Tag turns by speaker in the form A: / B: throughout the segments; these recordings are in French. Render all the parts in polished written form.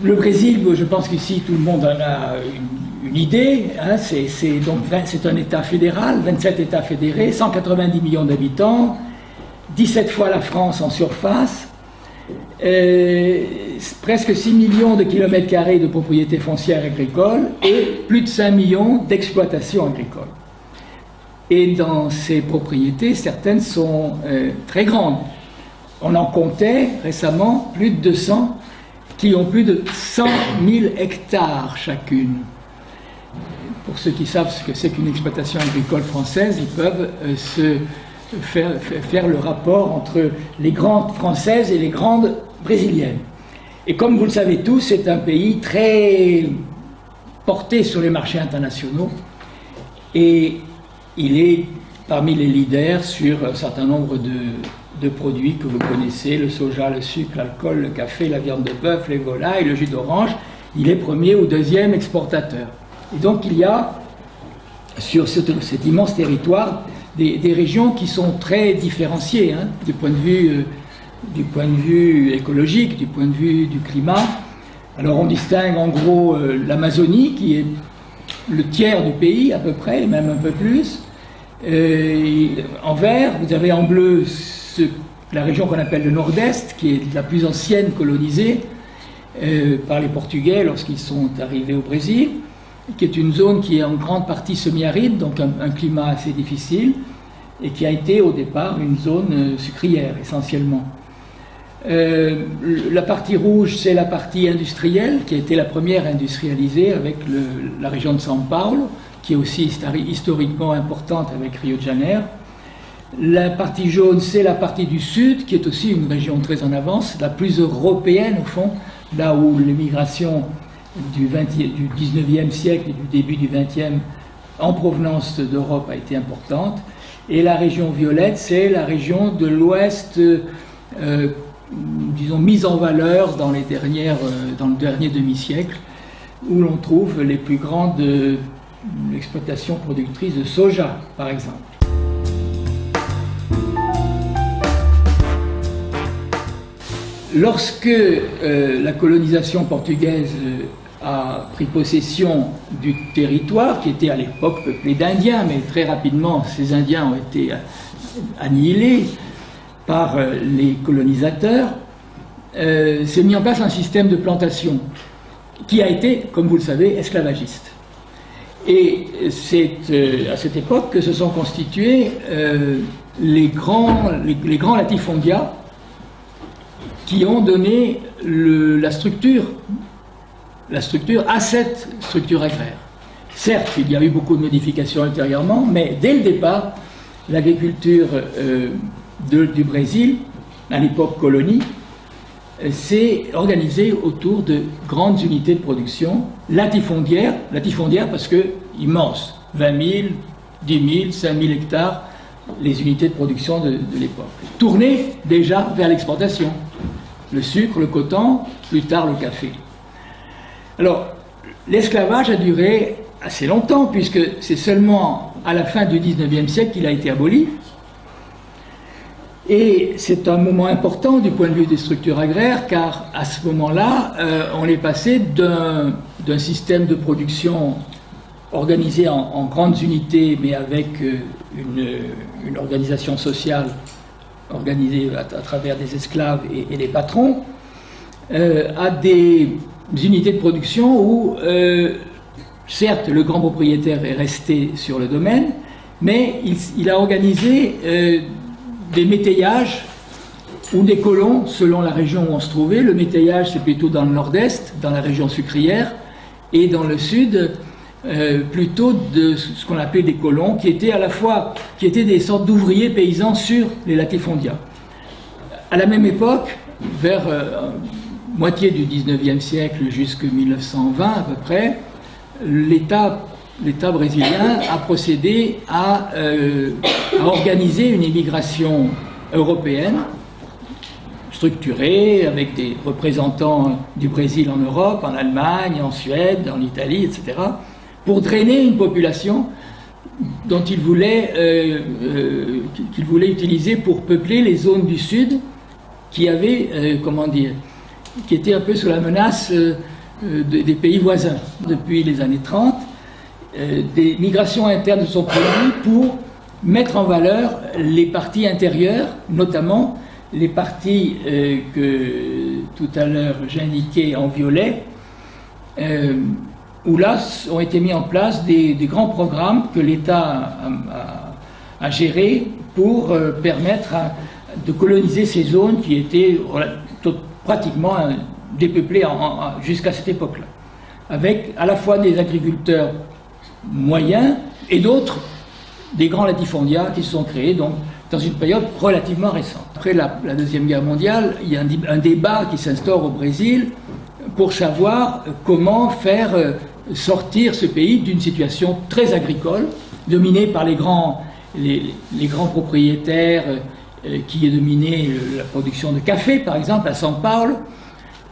A: Le Brésil, je pense qu'ici tout le monde en a une idée, hein, c'est un État fédéral, 27 États fédérés, 190 millions d'habitants, 17 fois la France en surface, presque 6 millions de kilomètres carrés de propriétés foncières agricoles et plus de 5 millions d'exploitations agricoles. Et dans ces propriétés, certaines sont très grandes. On en comptait récemment plus de 200 qui ont plus de 100 000 hectares chacune. Pour ceux qui savent ce que c'est qu'une exploitation agricole française, ils peuvent faire le rapport entre les grandes françaises et les grandes brésiliennes. Et comme vous le savez tous, c'est un pays très porté sur les marchés internationaux et il est parmi les leaders sur un certain nombre de produits que vous connaissez, le soja, le sucre, l'alcool, le café, la viande de bœuf, les volailles, le jus d'orange. Il est premier ou deuxième exportateur. Et donc il y a sur cet immense territoire des régions qui sont très différenciées, hein, du point de vue écologique, du point de vue du climat. Alors on distingue en gros l'Amazonie qui est le tiers du pays à peu près, même un peu plus. En vert, vous avez en bleu la région qu'on appelle le Nord-Est, qui est la plus ancienne colonisée par les Portugais lorsqu'ils sont arrivés au Brésil, qui est une zone qui est en grande partie semi-aride, donc un climat assez difficile, et qui a été au départ une zone sucrière essentiellement. La partie rouge, c'est la partie industrielle, qui a été la première industrialisée avec la région de São Paulo, qui est aussi historiquement importante avec Rio de Janeiro. La partie jaune, c'est la partie du sud, qui est aussi une région très en avance, la plus européenne au fond, là où l'émigration du 19e siècle et du début du 20e en provenance d'Europe a été importante. Et la région violette, c'est la région de l'ouest, disons, mise en valeur dans le dernier demi-siècle, où l'on trouve les plus grandes exploitations productrices de soja, par exemple. Lorsque la colonisation portugaise a pris possession du territoire, qui était à l'époque peuplé d'Indiens, mais très rapidement ces Indiens ont été annihilés par les colonisateurs, s'est mis en place un système de plantation qui a été, comme vous le savez, esclavagiste. Et c'est à cette époque que se sont constitués les grands latifondia qui ont donné la structure à cette structure agraire. Certes, il y a eu beaucoup de modifications ultérieurement, mais dès le départ, l'agriculture du Brésil, à l'époque colonie, s'est organisée autour de grandes unités de production latifondières parce que immenses, 20 000, 10 000, 5 000 hectares, les unités de production de l'époque, tournées déjà vers l'exportation. Le sucre, le coton, plus tard le café. Alors, l'esclavage a duré assez longtemps, puisque c'est seulement à la fin du 19e siècle qu'il a été aboli. Et c'est un moment important du point de vue des structures agraires, car à ce moment-là, on est passé d'un système de production organisé en grandes unités, mais avec une organisation sociale organisée à travers des esclaves et des patrons, à des unités de production où, certes, le grand propriétaire est resté sur le domaine, mais il a organisé des métayages ou des colons selon la région où on se trouvait. Le métayage, c'est plutôt dans le nord-est, dans la région sucrière, et dans le sud, plutôt de ce qu'on appelait des colons, qui étaient des sortes d'ouvriers paysans sur les latifondia. À la même époque, vers moitié du 19e siècle jusqu'en 1920 à peu près, l'État brésilien a procédé à organiser une immigration européenne structurée avec des représentants du Brésil en Europe, en Allemagne, en Suède, en Italie, etc., pour drainer une population dont il voulait utiliser pour peupler les zones du sud qui avaient, qui étaient un peu sous la menace des pays voisins. Depuis les années 30, des migrations internes sont prévues pour mettre en valeur les parties intérieures, notamment les parties que tout à l'heure j'indiquais en violet, où là ont été mis en place des grands programmes que l'État a gérés pour permettre de coloniser ces zones qui étaient pratiquement dépeuplées jusqu'à cette époque-là, avec à la fois des agriculteurs moyens et d'autres, des grands latifondiats qui se sont créés donc, dans une période relativement récente. Après la Deuxième Guerre mondiale, il y a un débat qui s'instaure au Brésil pour savoir comment faire sortir ce pays d'une situation très agricole, dominée par les grands propriétaires, qui est dominée la production de café, par exemple, à São Paulo,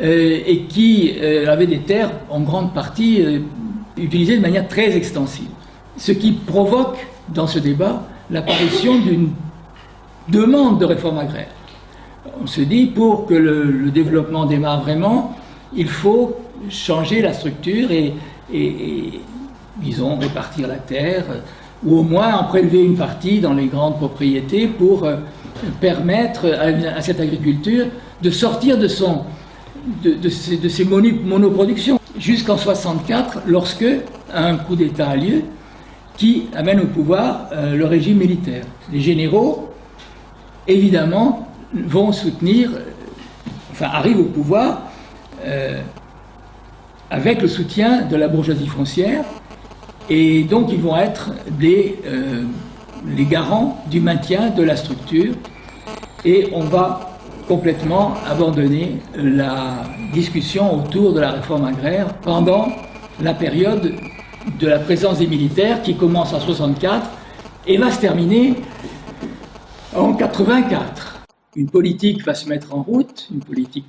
A: et qui avaient des terres en grande partie utilisées de manière très extensive. Ce qui provoque dans ce débat l'apparition d'une demande de réforme agraire. On se dit, pour que le développement démarre vraiment, il faut changer la structure et disons, répartir la terre, ou au moins en prélever une partie dans les grandes propriétés pour permettre à cette agriculture de sortir de ses monoproductions. Jusqu'en 1964, lorsque un coup d'État a lieu, qui amène au pouvoir le régime militaire. Les généraux, évidemment, vont soutenir, arrivent au pouvoir avec le soutien de la bourgeoisie foncière, et donc ils vont être les garants du maintien de la structure, et on va complètement abandonner la discussion autour de la réforme agraire pendant la période de la présence des militaires qui commence en 1964 et va se terminer en 1984. Une politique va se mettre en route, une politique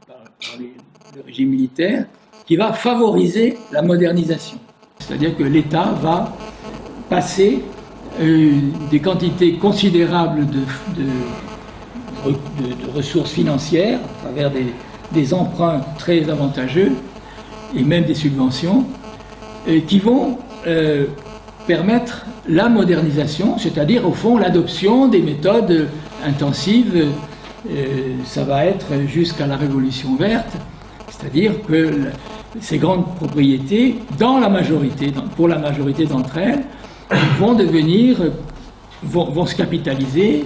A: par le régime militaire, qui va favoriser la modernisation. C'est-à-dire que l'État va passer des quantités considérables de ressources financières à travers des emprunts très avantageux et même des subventions qui vont permettre la modernisation, c'est-à-dire au fond l'adoption des méthodes intensives. Ça va être jusqu'à la Révolution verte, c'est-à-dire que ces grandes propriétés, pour la majorité d'entre elles, vont se capitaliser,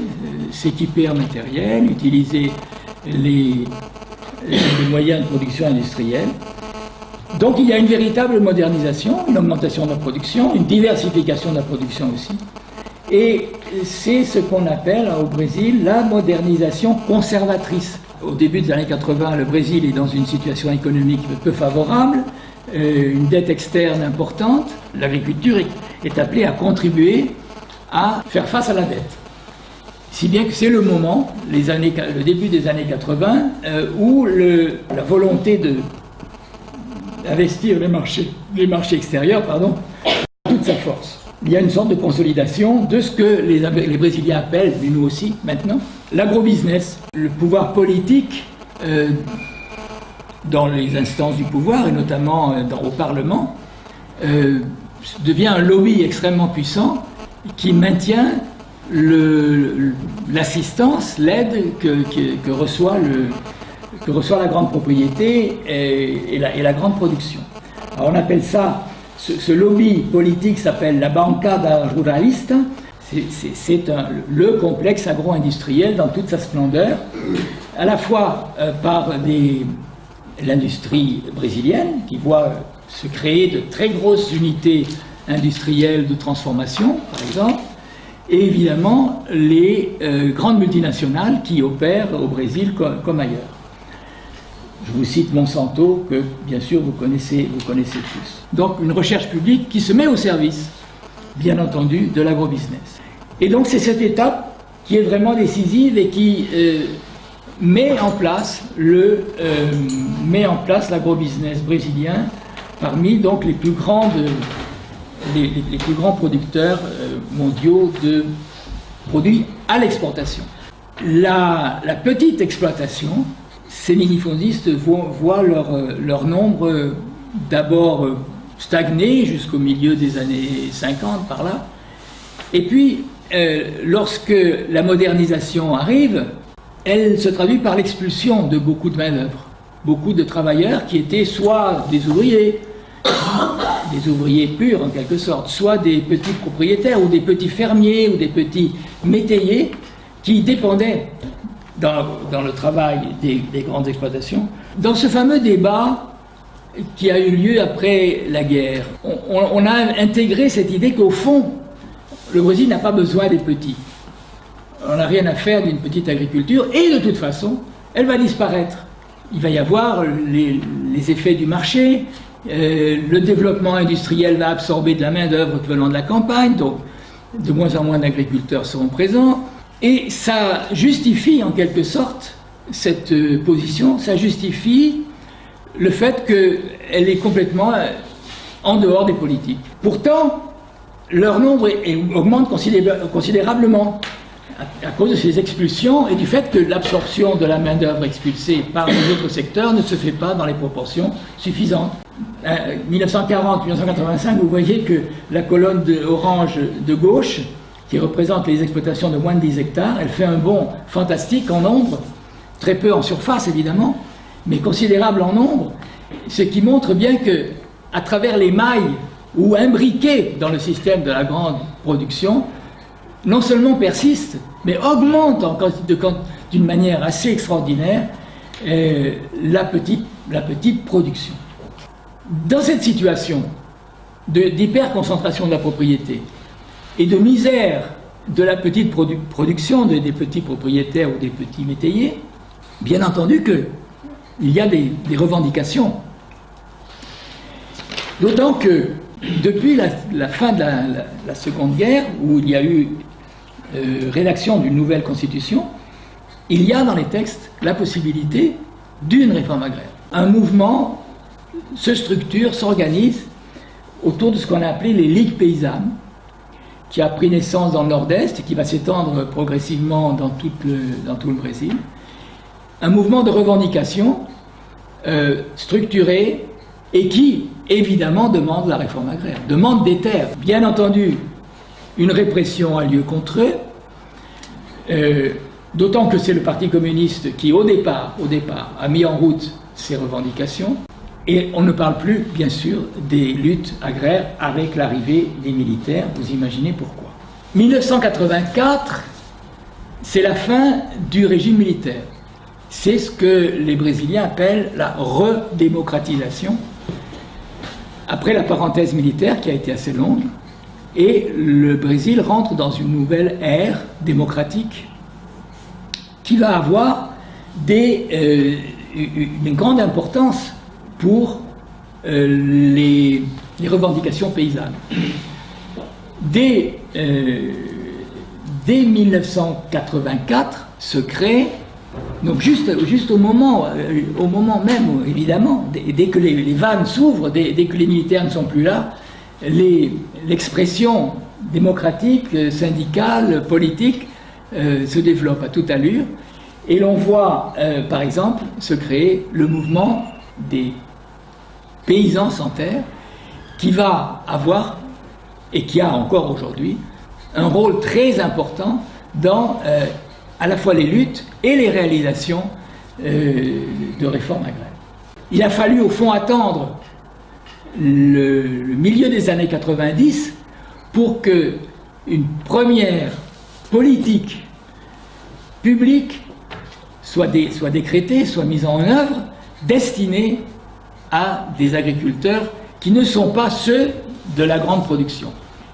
A: s'équiper en matériel, utiliser les moyens de production industrielle. Donc il y a une véritable modernisation, une augmentation de la production, une diversification de la production aussi. Et c'est ce qu'on appelle au Brésil la modernisation conservatrice. Au début des années 80, le Brésil est dans une situation économique peu favorable, une dette externe importante. L'agriculture est appelée à contribuer à faire face à la dette. Si bien que c'est le moment, le début des années 80, où la volonté d'investir les marchés extérieurs, a toute sa force. Il y a une sorte de consolidation de ce que les Brésiliens appellent, mais nous aussi maintenant, l'agrobusiness. Le pouvoir politique, dans les instances du pouvoir, et notamment au Parlement, devient un lobby extrêmement puissant qui maintient l'assistance, l'aide que reçoit la grande propriété et la grande production. Alors on appelle ça, ce lobby politique s'appelle la Bancada Ruralista. C'est le complexe agro-industriel dans toute sa splendeur, à la fois par l'industrie brésilienne, qui voit se créer de très grosses unités industrielles de transformation, par exemple, et évidemment les grandes multinationales qui opèrent au Brésil comme ailleurs. Je vous cite Monsanto, que bien sûr vous connaissez tous. Donc une recherche publique qui se met au service, bien entendu, de l'agrobusiness. Et donc c'est cette étape qui est vraiment décisive et qui met en place l'agrobusiness brésilien parmi donc les plus grands producteurs mondiaux de produits à l'exportation. La petite exploitation ces minifondistes voient leur nombre d'abord stagner jusqu'au milieu des années 50 par là, et puis lorsque la modernisation arrive, elle se traduit par l'expulsion de beaucoup de main-d'œuvre, beaucoup de travailleurs qui étaient soit des ouvriers purs en quelque sorte, soit des petits propriétaires ou des petits fermiers ou des petits métayers qui dépendaient dans le travail des grandes exploitations. Dans ce fameux débat qui a eu lieu après la guerre, on a intégré cette idée qu'au fond, le Brésil n'a pas besoin des petits. On n'a rien à faire d'une petite agriculture et de toute façon, elle va disparaître. Il va y avoir les effets du marché, le développement industriel va absorber de la main-d'œuvre venant de la campagne, donc de moins en moins d'agriculteurs seront présents. Et ça justifie en quelque sorte cette position, ça justifie le fait qu'elle est complètement en dehors des politiques. Pourtant, leur nombre augmente considérablement à cause de ces expulsions et du fait que l'absorption de la main-d'œuvre expulsée par les autres secteurs ne se fait pas dans les proportions suffisantes. 1940-1985, vous voyez que la colonne orange de gauche, qui représente les exploitations de moins de 10 hectares, elle fait un bond fantastique en nombre, très peu en surface évidemment, mais considérable en nombre, ce qui montre bien que, à travers les mailles ou imbriquées dans le système de la grande production, non seulement persiste, mais augmente d'une manière assez extraordinaire la petite production. Dans cette situation d'hyperconcentration de la propriété et de misère de la petite production des petits propriétaires ou des petits métayers, bien entendu qu'il y a des revendications. D'autant que depuis la fin de la Seconde Guerre, où il y a eu rédaction d'une nouvelle constitution, il y a dans les textes la possibilité d'une réforme agraire. Un mouvement se structure, s'organise autour de ce qu'on a appelé les ligues paysannes, qui a pris naissance dans le nord-est et qui va s'étendre progressivement dans tout le Brésil. Un mouvement de revendication structuré et qui, évidemment, demande la réforme agraire, demande des terres. Bien entendu, une répression a lieu contre eux, d'autant que c'est le Parti communiste qui, au départ, a mis en route ces revendications. Et on ne parle plus, bien sûr, des luttes agraires avec l'arrivée des militaires. Vous imaginez pourquoi. 1984, c'est la fin du régime militaire. C'est ce que les Brésiliens appellent la redémocratisation, après la parenthèse militaire qui a été assez longue. Et le Brésil rentre dans une nouvelle ère démocratique qui va avoir une grande importance pour les revendications paysannes. Dès 1984 se crée, donc juste au moment même, évidemment, dès que les vannes s'ouvrent, dès que les militaires ne sont plus là, l'expression démocratique, syndicale, politique se développe à toute allure. Et l'on voit, par exemple, se créer le mouvement des paysans sans terre, qui va avoir, et qui a encore aujourd'hui, un rôle très important dans à la fois les luttes et les réalisations de réformes agraires. Il a fallu au fond attendre le milieu des années 90 pour qu'une première politique publique soit décrétée, soit mise en œuvre, destinée à des agriculteurs qui ne sont pas ceux de la grande production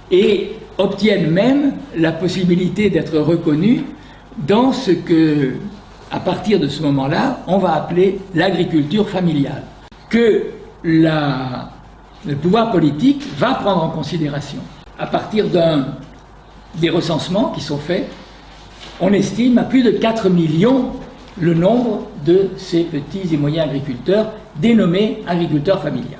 A: et obtiennent même la possibilité d'être reconnus dans ce que, à partir de ce moment-là, on va appeler l'agriculture familiale, que le pouvoir politique va prendre en considération. À partir des recensements qui sont faits, on estime à plus de 4 millions le nombre de ces petits et moyens agriculteurs dénommés agriculteurs familiaux.